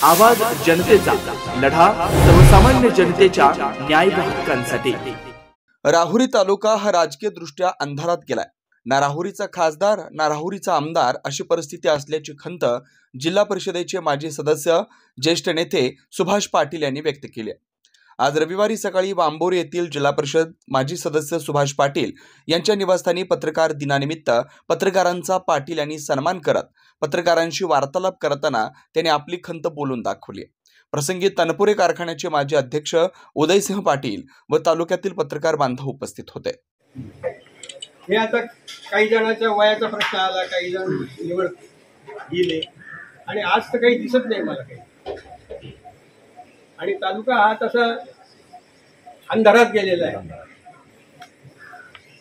आवाज जनतेचा, लढा सर्वसामान्य जनतेच्या न्याय व हक्कांसाठी। राहुरी तालुका हा राजकीय दृष्ट्या अंधारात गेलाय। ना राहुरीचा खासदार ना राहुरीचा आमदार अशी परिस्थिती असल्याची खंत जिल्हा परिषदेचे माजी सदस्य ज्येष्ठ नेते सुभाष पाटील यांनी व्यक्त केली। आज रविवारी सकाळी वांबोरी येथील जिल्हा परिषद माजी सदस्य सुभाष पाटील यांच्या निवासस्थानी पत्रकार दिनानिमित्त पत्रकारांचा पाटील यांनी सन्मान करत पत्रकारांशी वार्तालाप करताना त्यांनी आपली खंत बोलून दाखवली। प्रसंगी तनपुरे कारखान्याचे माजी अध्यक्ष उदयसिंह पाटील व तालुक्यातील पत्रकार बांधव उपस्थित होते। हे आता काही जणांच्या वयाचा प्रश्न आला, काही जण निवड गेले आणि आज तर काही दिसत नाही मला काही। आणि तालुका हा तसा अंधारात गेलेला आहे,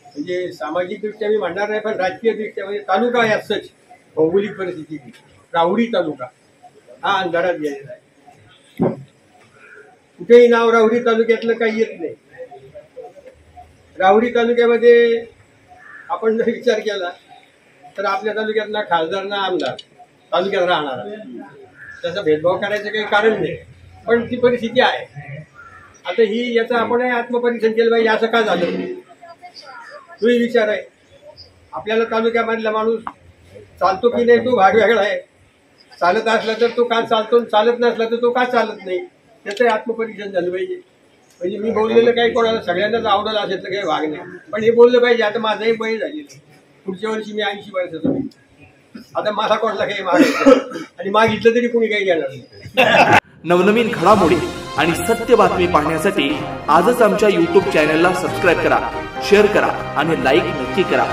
म्हणजे सामाजिकदृष्ट्या मी म्हणणार नाही, पण राजकीयदृष्ट्या म्हणजे तालुका आहे असंच भौगोलिक परिस्थिती राहुरी तालुका हा अंधारात गेलेला आहे। कुठेही नाव राहुरी तालुक्यातलं काही येत नाही। राहुरी तालुक्यामध्ये आपण जर विचार केला तर आपल्या तालुक्यात ना खासदार ना आमदार तालुक्यात राहणार, त्याचा भेदभाव करायचं काही कारण नाही, पण ती परिस्थिती आहे। आता ही याचा आपण आत्मपरीक्षण केलं पाहिजे, असं का झालं तोही विचार आहे। आपल्याला तालुक्यामधला माणूस चालतो की नाही तो भाग वेगळा आहे, चालत असला तर तो का चालतो, चालत नसला तर तो का चालत नाही, त्याचं आत्मपरीक्षण झालं पाहिजे। म्हणजे मी बोललेलं काही कोणाला सगळ्यांनाच आवडलं असेल तर काही भाग नाही, पण हे बोललं पाहिजे। आता माझंही वय झालेलं, पुढच्या वर्षी मी 80 वर्षाचा होईल, आता माझा कोणाला काही मागायचं आणि मागितलं तरी कोणी काही घेणार नाही। नवनवीन घडामोडी आणि सत्य बातमी पाहण्यासाठी आजच आमच्या YouTube चॅनलला सबस्क्राइब करा, शेअर करा आणि लाईक नक्की करा।